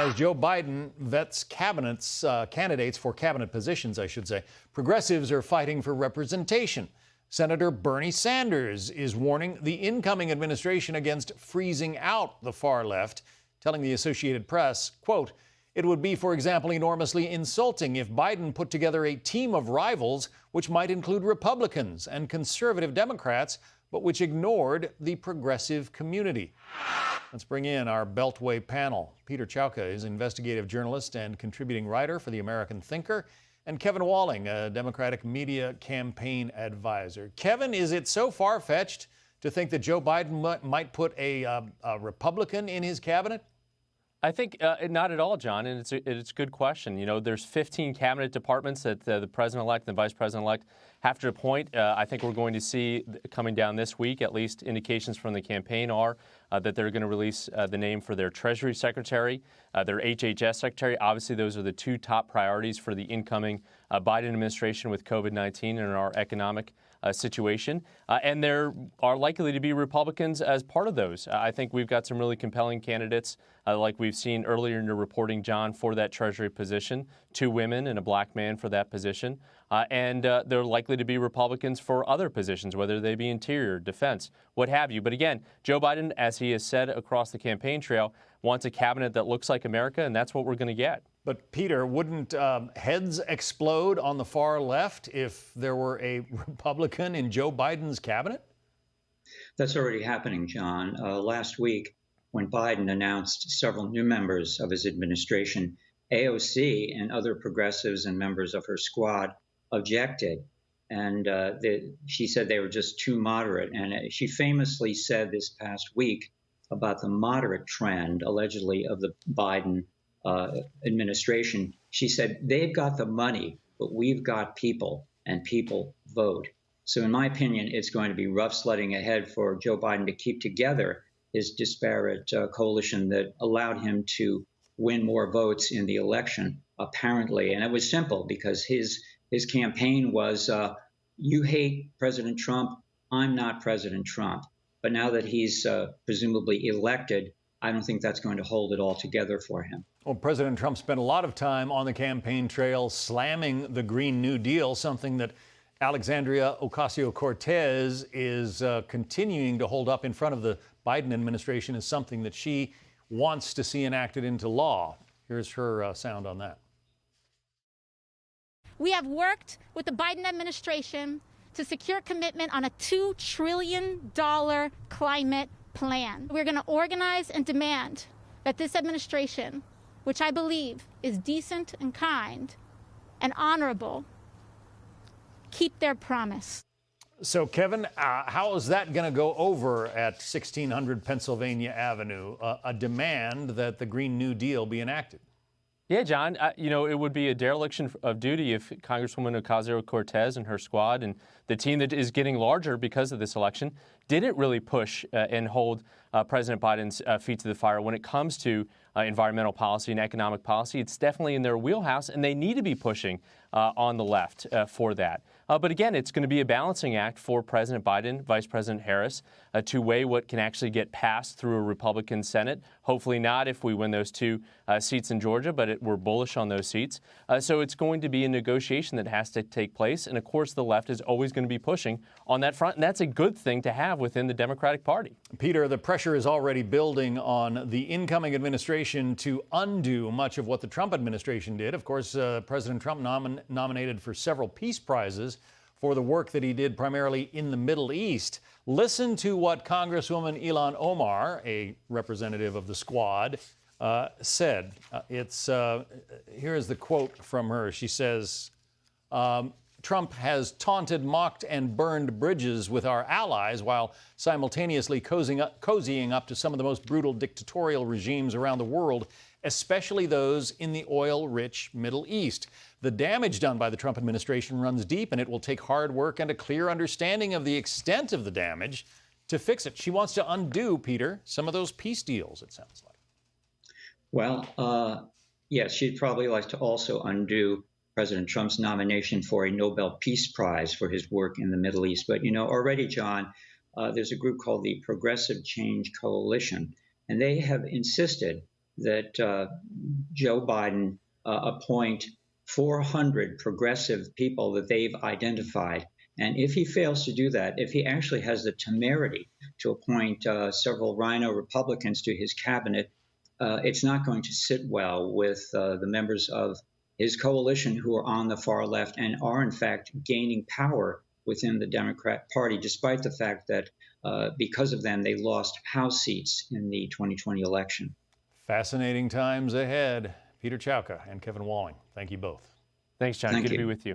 as Joe Biden vets candidates for cabinet positions, I should say, progressives are fighting for representation. Senator Bernie Sanders is warning the incoming administration against freezing out the far left, telling the Associated Press, quote, "It would be, for example, enormously insulting if Biden put together a team of rivals which might include Republicans and conservative Democrats, but which ignored the progressive community." Let's bring in our Beltway panel. Peter Chowka is investigative journalist and contributing writer for The American Thinker, and Kevin Walling, a Democratic media campaign advisor. Kevin, is it so far-fetched to think that Joe Biden might put a Republican in his cabinet? I think not at all, John, and it's a good question. You know, there's 15 cabinet departments that the president-elect and the vice president-elect have to appoint. I think we're going to see coming down this week, at least indications from the campaign are that they're going to release the name for their Treasury Secretary, their HHS Secretary. Obviously, those are the two top priorities for the incoming Biden administration with COVID-19 and our economic situation. And there are likely to be Republicans as part of those. I think we've got some really compelling candidates, like we've seen earlier in your reporting, John, for that Treasury position, 2 women and a black man for that position. And there are likely to be Republicans for other positions, whether they be interior, defense, what have you. But again, Joe Biden, as he has said across the campaign trail, wants a cabinet that looks like America, and that's what we're going to get. But, Peter, wouldn't heads explode on the far left if there were a Republican in Joe Biden's cabinet? That's already happening, John. Last week, when Biden announced several new members of his administration, AOC and other progressives and members of her squad objected. And she said they were just too moderate. And she famously said this past week about the moderate trend, allegedly, of the Biden administration. She said, they've got the money, but we've got people, and people vote. So in my opinion, it's going to be rough sledding ahead for Joe Biden to keep together his disparate coalition that allowed him to win more votes in the election, apparently. And it was simple because his campaign was, you hate President Trump, I'm not President Trump. But now that he's presumably elected, I don't think that's going to hold it all together for him. Well, President Trump spent a lot of time on the campaign trail slamming the Green New Deal, something that Alexandria Ocasio-Cortez is continuing to hold up in front of the Biden administration as something that she wants to see enacted into law. Here's her sound on that. We have worked with the Biden administration to secure commitment on a $2 trillion climate plan. We're going to organize and demand that this administration, which I believe is decent and kind and honorable, keep their promise. So, Kevin, how is that going to go over at 1600 Pennsylvania Avenue, a demand that the Green New Deal be enacted? Yeah, John, you know, it would be a dereliction of duty if Congresswoman Ocasio-Cortez and her squad and the team that is getting larger because of this election didn't really push and hold President Biden's feet to the fire when it comes to environmental policy and economic policy. It's definitely in their wheelhouse, and they need to be pushing on the left for that. But again, it's going to be a balancing act for President Biden, Vice President Harris, to weigh what can actually get passed through a Republican Senate. Hopefully not if we win those 2 seats in Georgia, but we're bullish on those seats. So it's going to be a negotiation that has to take place. And of course, the left is always going to be pushing on that front. And that's a good thing to have within the Democratic Party. Peter, the pressure is already building on the incoming administration to undo much of what the Trump administration did. Of course, President Trump nominated for several peace prizes for the work that he did primarily in the Middle East. Listen to what Congresswoman Ilhan Omar, a representative of the squad, said. Here's the quote from her. She says, Trump has taunted, mocked, and burned bridges with our allies while simultaneously cozying up to some of the most brutal dictatorial regimes around the world, especially those in the oil-rich Middle East. The damage done by the Trump administration runs deep, and it will take hard work and a clear understanding of the extent of the damage to fix it. She wants to undo, Peter, some of those peace deals, it sounds like. Well, yes, she'd probably like to also undo President Trump's nomination for a Nobel Peace Prize for his work in the Middle East. But, you know, already, John, there's a group called the Progressive Change Coalition, and they have insisted that Joe Biden appoint 400 progressive people that they've identified. And if he fails to do that, if he actually has the temerity to appoint several rhino Republicans to his cabinet, it's not going to sit well with the members of his coalition who are on the far left and are, in fact, gaining power within the Democrat Party, despite the fact that because of them, they lost House seats in the 2020 election. Fascinating times ahead. Peter Chowka and Kevin Walling, thank you both. Thanks, John. Thank Good to you. be with you.